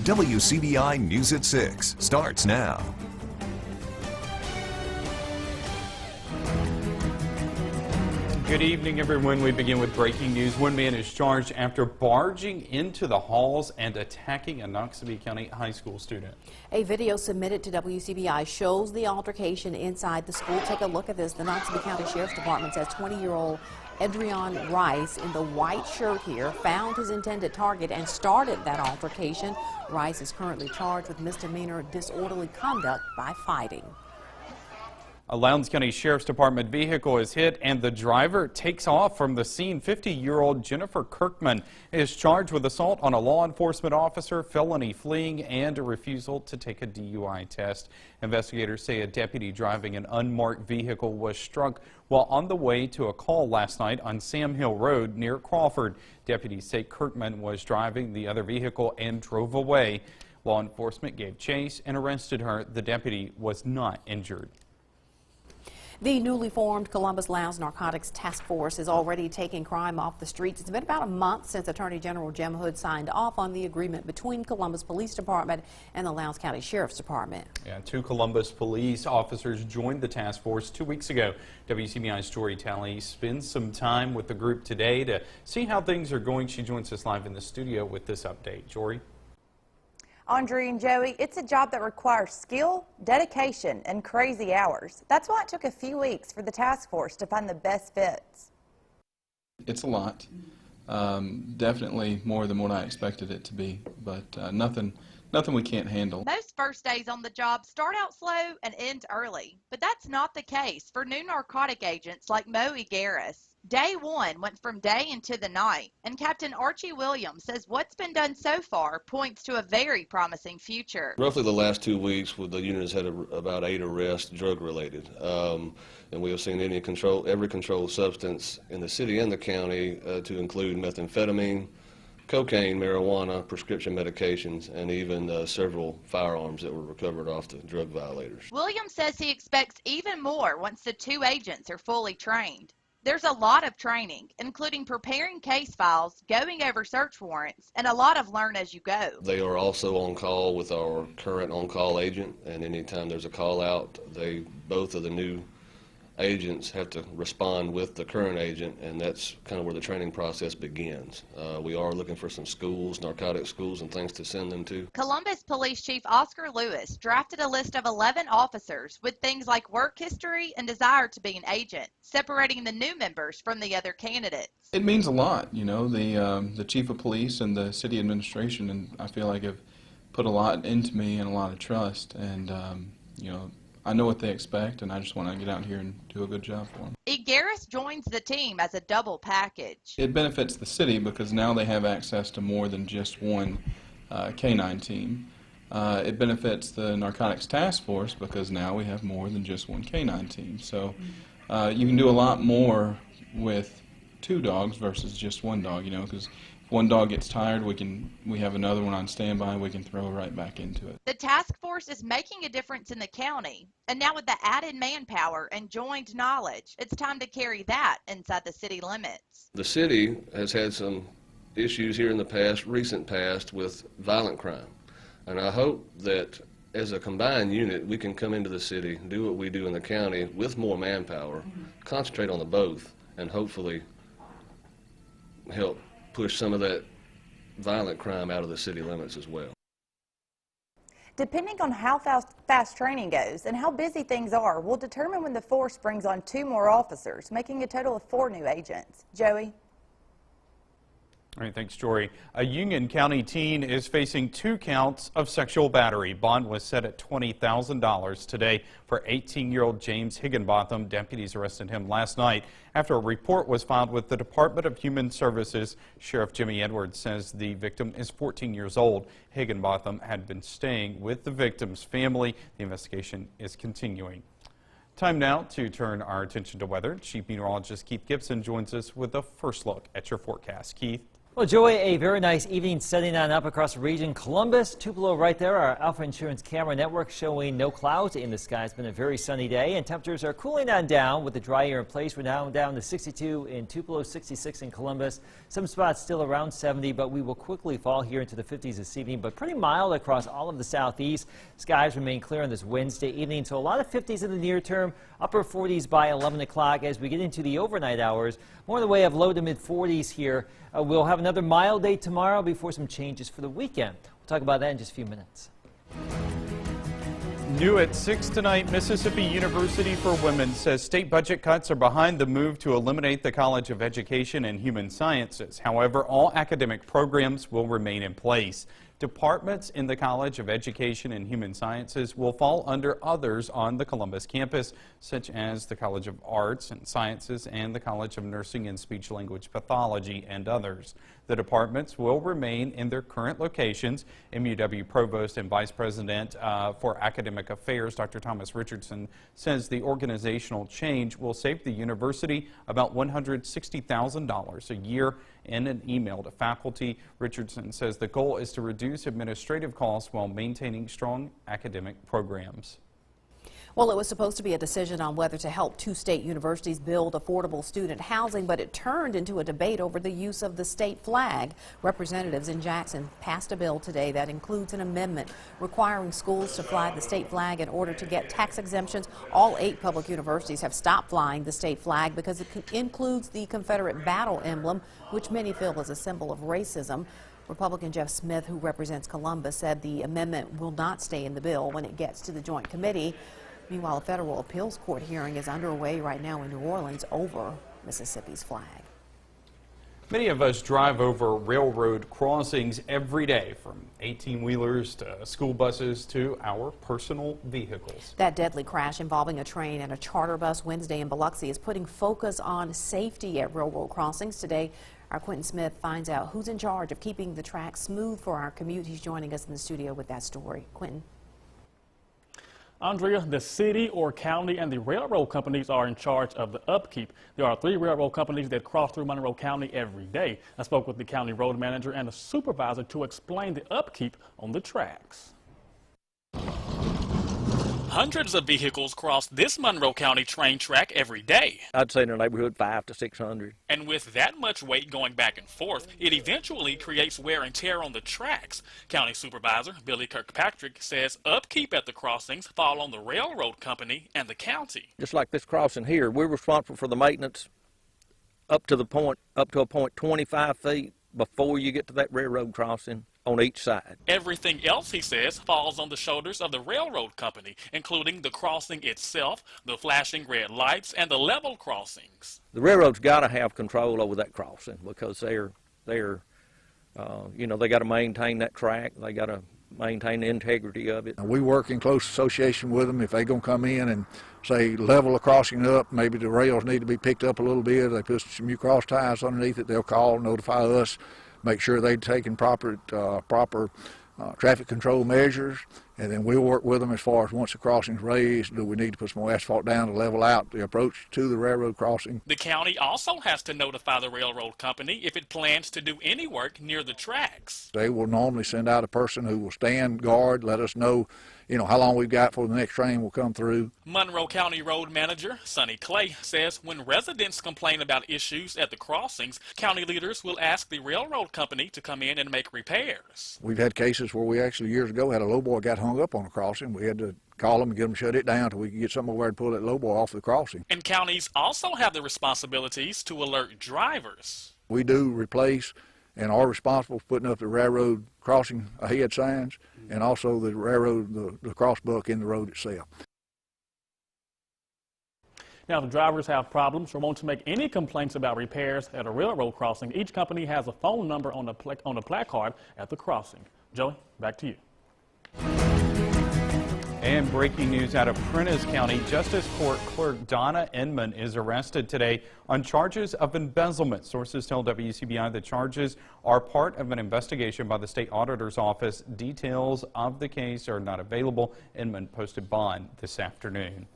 WCBI News at 6 starts now. Good evening, everyone. We begin with breaking news. One man is charged after barging into the halls and attacking a Noxubee County high school student. A video submitted to WCBI shows the altercation inside the school. Take a look at this. The Noxubee County Sheriff's Department says 20-year-old Adrian Rice in the white shirt here found his intended target and started that altercation. Rice is currently charged with misdemeanor disorderly conduct by fighting. A Lowndes County Sheriff's Department vehicle is hit and the driver takes off from the scene. 50-year-old Jennifer Kirkman is charged with assault on a law enforcement officer, felony fleeing, and a refusal to take a DUI test. Investigators say a deputy driving an unmarked vehicle was struck while on the way to a call last night on Sam Hill Road near Crawford. Deputies say Kirkman was driving the other vehicle and drove away. Law enforcement gave chase and arrested her. The deputy was not injured. The newly formed Columbus Lowndes Narcotics Task Force is already taking crime off the streets. It's been about a month since Attorney General Jim Hood signed off on the agreement between Columbus Police Department and the Lowndes County Sheriff's Department. Yeah, 2 Columbus police officers joined the task force 2 weeks ago. WCBI's Jory Talley spends some time with the group today to see how things are going. She joins us live in the studio with this update. Jory? Andre and Joey, it's a job that requires skill, dedication, and crazy hours. That's why it took a few weeks for the task force to find the best fits. It's a lot. Definitely more than what I expected it to be, but nothing we can't handle. Most first days on the job start out slow and end early, but that's not the case for new narcotic agents like Mo Igaris. Day one went from day into the night, and Captain Archie Williams says what's been done so far points to a very promising future. Roughly the last 2 weeks, the unit has had about 8 arrests drug-related, and we have seen every controlled substance in the city and the county, to include methamphetamine, cocaine, marijuana, prescription medications, and even several firearms that were recovered off the drug violators. Williams says he expects even more once the 2 agents are fully trained. There's a lot of training, including preparing case files, going over search warrants, and a lot of learn as you go. They are also on call with our current on-call agent, and anytime there's a call out, both of the new agents have to respond with the current agent, and that's kind of where the training process begins. We are looking for some schools, narcotic schools, and things to send them to. Columbus Police Chief Oscar Lewis drafted a list of 11 officers with things like work history and desire to be an agent, separating the new members from the other candidates. It means a lot, you know, the chief of police and the city administration, and I feel like have put a lot into me and a lot of trust, and you know, I know what they expect, and I just want to get out here and do a good job for them. Igaris joins the team as a double package. It benefits the city because now they have access to more than just one K-9 team. It benefits the Narcotics Task Force because now we have more than just one K-9 team. So you can do a lot more with 2 dogs versus just 1 dog, you know, because if 1 dog gets tired, we have another one on standby, we can throw right back into it. The task force is making a difference in the county, and now with the added manpower and joined knowledge, it's time to carry that inside the city limits. The city has had some issues here in the recent past with violent crime, and I hope that as a combined unit, we can come into the city, do what we do in the county with more manpower, concentrate on the both, and hopefully help push some of that violent crime out of the city limits as well. Depending on how fast training goes and how busy things are, will determine when the force brings on 2 more officers, making a total of 4 new agents. Joey? All right, thanks, Jory. A Union County teen is facing 2 counts of sexual battery. Bond was set at $20,000 today for 18-year-old James Higginbotham. Deputies arrested him last night after a report was filed with the Department of Human Services. Sheriff Jimmy Edwards says the victim is 14 years old. Higginbotham had been staying with the victim's family. The investigation is continuing. Time now to turn our attention to weather. Chief Meteorologist Keith Gibson joins us with a first look at your forecast. Keith? Well, Joey, a very nice evening setting on up across the region. Columbus, Tupelo right there. Our Alpha Insurance camera network showing no clouds in the sky. It's been a very sunny day, and temperatures are cooling on down with the dry air in place. We're now down to 62 in Tupelo, 66 in Columbus. Some spots still around 70, but we will quickly fall here into the 50s this evening, but pretty mild across all of the southeast. Skies remain clear on this Wednesday evening, so a lot of 50s in the near term, upper 40s by 11 o'clock. As we get into the overnight hours, more in the way of low to mid 40s here. We'll have another mild day tomorrow before some changes for the weekend. We'll talk about that in just a few minutes. New at 6 tonight, Mississippi University for Women says state budget cuts are behind the move to eliminate the College of Education and Human Sciences. However, all academic programs will remain in place. Departments in the College of Education and Human Sciences will fall under others on the Columbus campus, such as the College of Arts and Sciences and the College of Nursing and Speech-Language Pathology and others. The departments will remain in their current locations. MUW Provost and Vice President for Academic Affairs, Dr. Thomas Richardson, says the organizational change will save the university about $160,000 a year. In an email to faculty, Richardson says the goal is to reduce administrative costs while maintaining strong academic programs. Well, it was supposed to be a decision on whether to help two state universities build affordable student housing, but it turned into a debate over the use of the state flag. Representatives in Jackson passed a bill today that includes an amendment requiring schools to fly the state flag in order to get tax exemptions. All 8 public universities have stopped flying the state flag because it includes the Confederate battle emblem, which many feel is a symbol of racism. Republican Jeff Smith, who represents Columbus, said the amendment will not stay in the bill when it gets to the joint committee. Meanwhile, a federal appeals court hearing is underway right now in New Orleans over Mississippi's flag. Many of us drive over railroad crossings every day, from 18-wheelers to school buses to our personal vehicles. That deadly crash involving a train and a charter bus Wednesday in Biloxi is putting focus on safety at railroad crossings. Today, our Quentin Smith finds out who's in charge of keeping the track smooth for our commute. He's joining us in the studio with that story. Quentin. Andrea, the city or county and the railroad companies are in charge of the upkeep. There are 3 railroad companies that cross through Monroe County every day. I spoke with the county road manager and a supervisor to explain the upkeep on the tracks. Hundreds of vehicles cross this Monroe County train track every day. I'd say in the neighborhood 500 to 600. And with that much weight going back and forth, it eventually creates wear and tear on the tracks. County Supervisor Billy Kirkpatrick says upkeep at the crossings fall on the railroad company and the county. Just like this crossing here, we're responsible for the maintenance up to a point 25 feet before you get to that railroad crossing on each side. Everything else, he says, falls on the shoulders of the railroad company, including the crossing itself, the flashing red lights, and the level crossings. The railroad's got to have control over that crossing because they're they got to maintain that track. They got to maintain the integrity of it. We work in close association with them. If they're going to come in and say level the crossing up, maybe the rails need to be picked up a little bit, they put some new cross ties underneath it, they'll call, notify us, make sure they've taken proper traffic control measures, and then we'll work with them as far as once the crossing's raised, do we need to put some more asphalt down to level out the approach to the railroad crossing. The county also has to notify the railroad company if it plans to do any work near the tracks. They will normally send out a person who will stand guard, let us know how long we've got before the next train will come through. Monroe County Road Manager Sonny Clay says when residents complain about issues at the crossings, county leaders will ask the railroad company to come in and make repairs. We've had cases where we actually years ago had a lowboy got hung up on a crossing. We had to call them and get them to shut it down until we could get somewhere to pull that lowboy off the crossing. And counties also have the responsibilities to alert drivers. We do replace and are responsible for putting up the railroad crossing ahead signs and also the railroad, the crossbuck in the road itself. Now, if the drivers have problems or want to make any complaints about repairs at a railroad crossing, each company has a phone number on the placard at the crossing. Joey, back to you. And breaking news out of Prentiss County, Justice Court Clerk Donna Inman is arrested today on charges of embezzlement. Sources tell WCBI the charges are part of an investigation by the state auditor's office. Details of the case are not available. Inman posted bond this afternoon.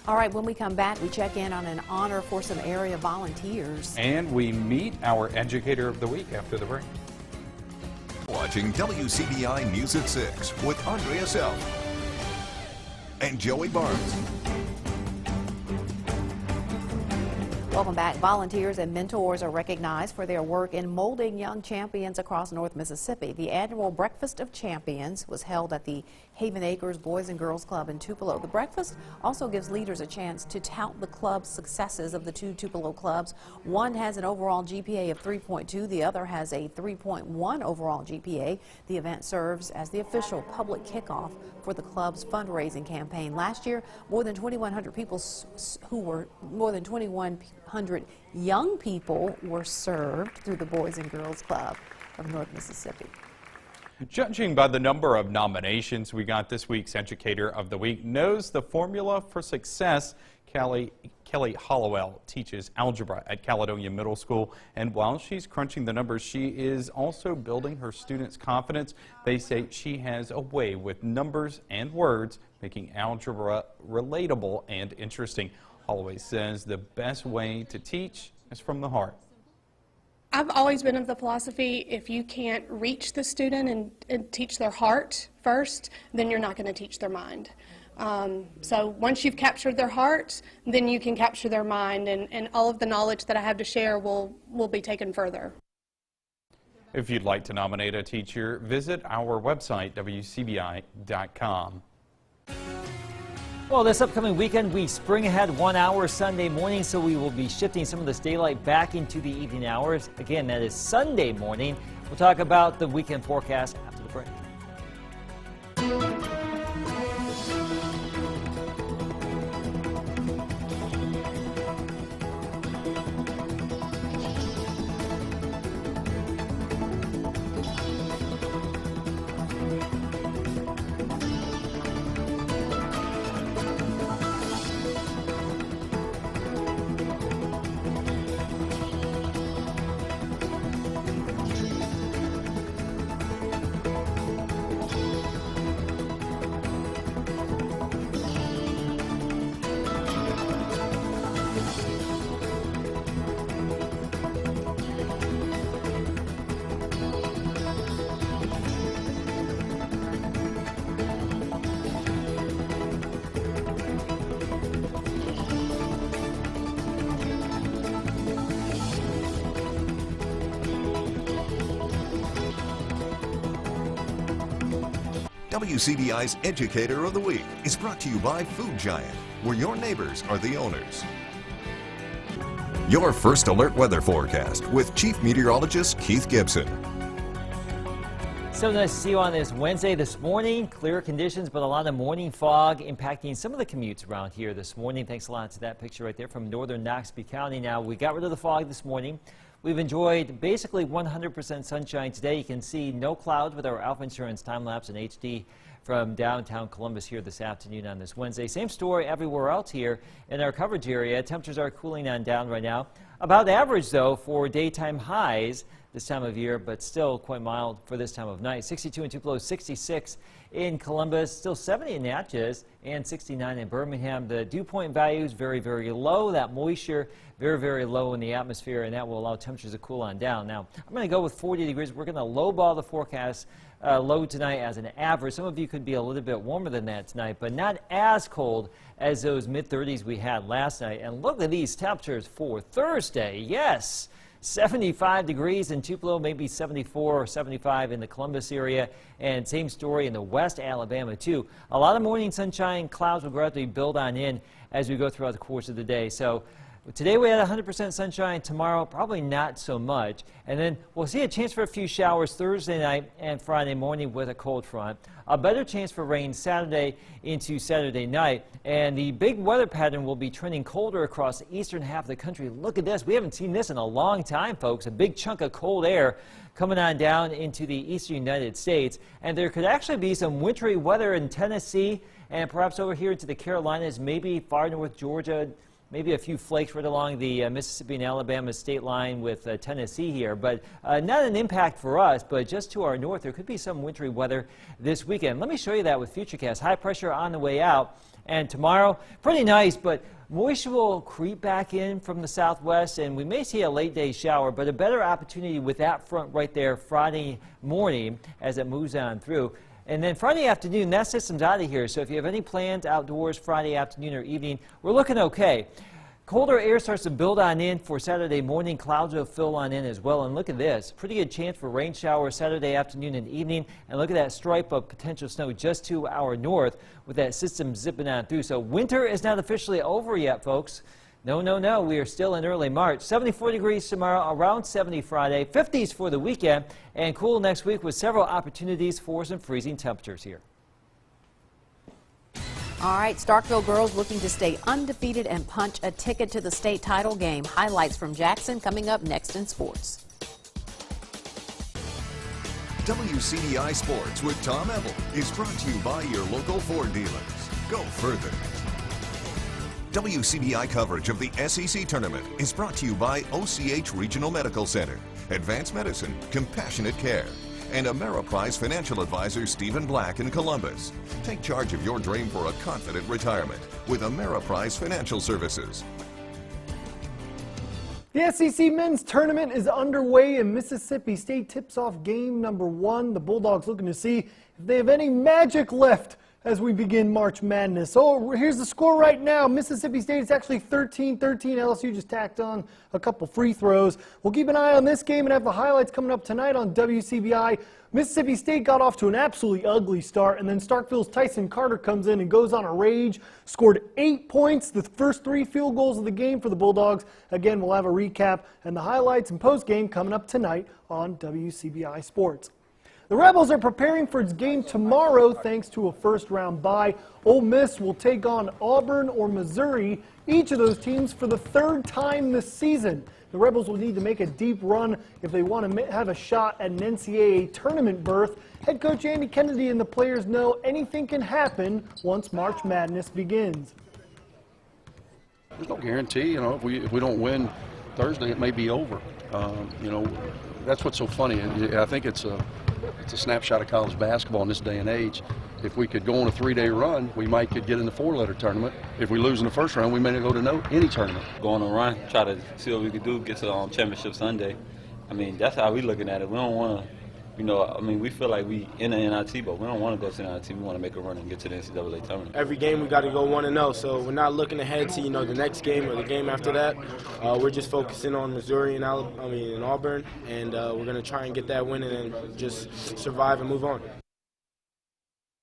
All right, when we come back, we check in on an honor for some area volunteers. And we meet our Educator of the Week after the break. Watching WCBI News at 6 with Andrea Self and Joey Barnes. Welcome back. Volunteers and mentors are recognized for their work in molding young champions across North Mississippi. The annual Breakfast of Champions was held at the Haven Acres Boys and Girls Club in Tupelo. The breakfast also gives leaders a chance to tout the club's successes of the two Tupelo clubs. One has an overall GPA of 3.2, the other has a 3.1 overall GPA. The event serves as the official public kickoff for the club's fundraising campaign. Last year, more than 2,100 people young people were served through the Boys and Girls Club of North Mississippi. Judging by the number of nominations we got, this week's Educator of the Week knows the formula for success. Kelly Hollowell teaches algebra at Caledonia Middle School, and while she's crunching the numbers, she is also building her students' confidence. They say she has a way with numbers and words, making algebra relatable and interesting. Holloway says the best way to teach is from the heart. I've always been of the philosophy, if you can't reach the student and teach their heart first, then you're not going to teach their mind. So once you've captured their heart, then you can capture their mind, and all of the knowledge that I have to share will be taken further. If you'd like to nominate a teacher, visit our website, WCBI.com. Well, this upcoming weekend, we spring ahead 1 hour Sunday morning, so we will be shifting some of this daylight back into the evening hours. Again, that is Sunday morning. We'll talk about the weekend forecast after the break. WCBI's Educator of the Week is brought to you by Food Giant, where your neighbors are the owners. Your first alert weather forecast with Chief Meteorologist Keith Gibson. So nice to see you on this Wednesday. This morning, clear conditions, but a lot of morning fog impacting some of the commutes around here this morning. Thanks a lot to that picture right there from northern Noxubee County. Now, we got rid of the fog this morning. We've enjoyed basically 100% sunshine today. You can see no clouds with our Alpha Insurance time-lapse in HD from downtown Columbus here this afternoon on this Wednesday. Same story everywhere else here in our coverage area. Temperatures are cooling on down right now. About average, though, for daytime highs this time of year, but still quite mild for this time of night. 62 in Tupelo, 66 in Columbus, still 70 in Natchez, and 69 in Birmingham. The dew point values very, very low. That moisture very, very low in the atmosphere, and that will allow temperatures to cool on down. Now, I'm going to go with 40 degrees. We're going to lowball the forecast low tonight as an average. Some of you could be a little bit warmer than that tonight, but not as cold as those mid-30s we had last night. And look at these temperatures for Thursday. Yes, 75 degrees in Tupelo, maybe 74 or 75 in the Columbus area, and same story in the West Alabama too. A lot of morning sunshine. Clouds will gradually build on in as we go throughout the course of the day. So today we had 100% sunshine. Tomorrow, probably not so much. And then we'll see a chance for a few showers Thursday night and Friday morning with a cold front. A better chance for rain Saturday into Saturday night. And the big weather pattern will be trending colder across the eastern half of the country. Look at this. We haven't seen this in a long time, folks. A big chunk of cold air coming on down into the eastern United States. And there could actually be some wintry weather in Tennessee and perhaps over here into the Carolinas, maybe far north Georgia, Maybe a few flakes right along the Mississippi and Alabama state line with Tennessee here, but not an impact for us, but just to our north, there could be some wintry weather this weekend. Let me show you that with Futurecast. High pressure on the way out, and tomorrow, pretty nice, but moisture will creep back in from the southwest, and we may see a late day shower, but a better opportunity with that front right there Friday morning as it moves on through. And then Friday afternoon, that system's out of here, so if you have any plans outdoors Friday afternoon or evening, we're looking okay. Colder air starts to build on in for Saturday morning. Clouds will fill on in as well. And look at this. Pretty good chance for rain showers Saturday afternoon and evening. And look at that stripe of potential snow just to our north with that system zipping on through. So winter is not officially over yet, folks. No, no, no. We are still in early March. 74 degrees tomorrow, around 70 Friday, 50s for the weekend, and cool next week with several opportunities for some freezing temperatures here. All right, Starkville girls looking to stay undefeated and punch a ticket to the state title game. Highlights from Jackson coming up next in sports. WCBI Sports with Tom Ebel is brought to you by your local Ford dealers. Go further. WCBI coverage of the SEC tournament is brought to you by OCH Regional Medical Center, Advanced Medicine, Compassionate Care, and Ameriprise financial advisor Stephen Black in Columbus. Take charge of your dream for a confident retirement with Ameriprise Financial Services. The SEC men's tournament is underway, and Mississippi State tips off game number 1. The Bulldogs looking to see if they have any magic left as we begin March Madness. So here's the score right now. Mississippi State is actually 13-13. LSU just tacked on a couple free throws. We'll keep an eye on this game and have the highlights coming up tonight on WCBI. Mississippi State got off to an absolutely ugly start, and then Starkville's Tyson Carter comes in and goes on a rage, scored 8 points, the first 3 field goals of the game for the Bulldogs. Again, we'll have a recap and the highlights and post-game coming up tonight on WCBI Sports. The Rebels are preparing for its game tomorrow thanks to a first-round bye. Ole Miss will take on Auburn or Missouri, each of those teams for the 3rd time this season. The Rebels will need to make a deep run if they want to have a shot at an NCAA tournament berth. Head coach Andy Kennedy and the players know anything can happen once March Madness begins. There's no guarantee, if we don't win Thursday, it may be over. That's what's so funny. I think it's a snapshot of college basketball in this day and age. If we could go on a 3-day run, we might could get in the 4-letter tournament. If we lose in the first round, we may not go to any tournament. Go on a run, try to see what we can do, get to championship Sunday. I mean, that's how we looking at it. We don't want to, we feel like we in the NIT, but we don't want to go to the NIT. We want to make a run and get to the NCAA tournament. Every game we got to go 1-0, so we're not looking ahead to the next game or the game after that. We're just focusing on Missouri and Auburn, and we're going to try and get that win and then just survive and move on.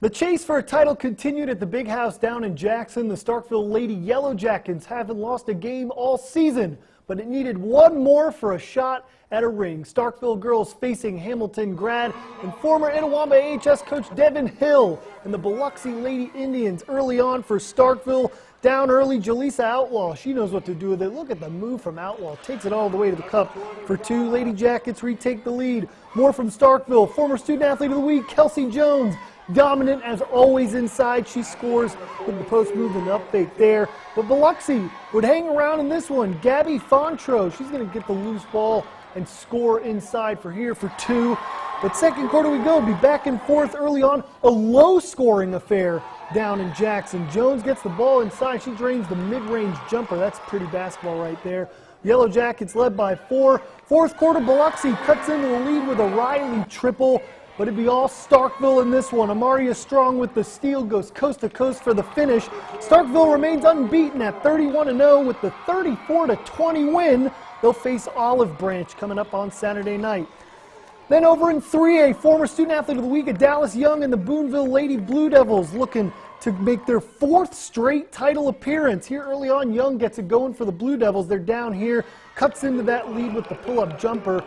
The chase for a title continued at the Big House down in Jackson. The Starkville Lady Yellow Jackets haven't lost a game all season, but it needed one more for a shot at a ring. Starkville girls facing Hamilton grad and former Itawamba AHS coach Devin Hill and the Biloxi Lady Indians. Early on for Starkville, down early, Jaleesa Outlaw. She knows what to do with it. Look at the move from Outlaw. Takes it all the way to the cup for 2. Lady Jackets retake the lead. More from Starkville. Former Student Athlete of the Week, Kelsey Jones. Dominant as always inside. She scores with the post move and the up fake there. But Biloxi would hang around in this one. Gabby Fontro, she's going to get the loose ball and score inside for 2. But second quarter we go. Be back and forth early on. A low-scoring affair down in Jackson. Jones gets the ball inside. She drains the mid-range jumper. That's pretty basketball right there. Yellow Jackets led by 4. Fourth quarter, Biloxi cuts into the lead with a Riley triple. But it'd be all Starkville in this one. Amaria Strong with the steal, goes coast to coast for the finish. Starkville remains unbeaten at 31-0 with the 34-20 win. They'll face Olive Branch coming up on Saturday night. Then over in 3A, former Student Athlete of the Week at Dallas Young and the Boonville Lady Blue Devils looking to make their 4th straight title appearance. Here early on, Young gets it going for the Blue Devils. They're down here, cuts into that lead with the pull-up jumper.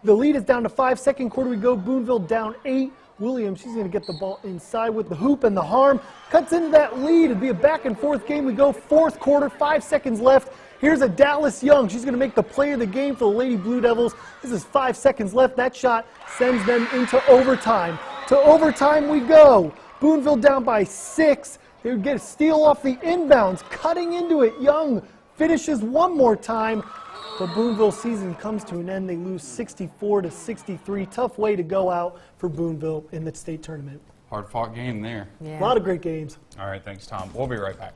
The lead is down to 5. Second quarter we go. Boonville down 8. Williams, she's going to get the ball inside with the hoop and the harm. Cuts into that lead. It'll be a back and forth game. We go 4th quarter, 5 seconds left. Here's a Dallas Young. She's going to make the play of the game for the Lady Blue Devils. This is 5 seconds left. That shot sends them into overtime. To overtime we go. Boonville down by 6. They would get a steal off the inbounds, cutting into it. Young finishes one more time, but Boonville's season comes to an end. They lose 64-63. Tough way to go out for Boonville in the state tournament. Hard-fought game there. A lot of great games. All right, thanks, Tom. We'll be right back.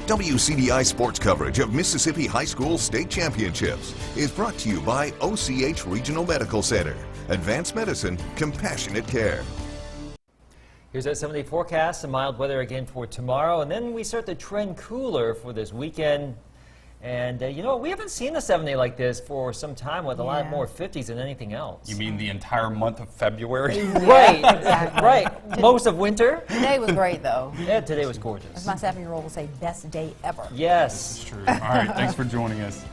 WCDI sports coverage of Mississippi High School State Championships is brought to you by OCH Regional Medical Center. Advanced medicine, compassionate care. Here's that 7-day forecast. Some mild weather again for tomorrow, and then we start to trend cooler for this weekend. And you know, we haven't seen a 7-day like this for some time, with a lot more 50s than anything else. You mean the entire month of February? Right, exactly. Right. Most of winter. Today was great, though. Yeah, today was gorgeous. As my 7-year-old will say, best day ever. Yes. That's true. All right, thanks for joining us.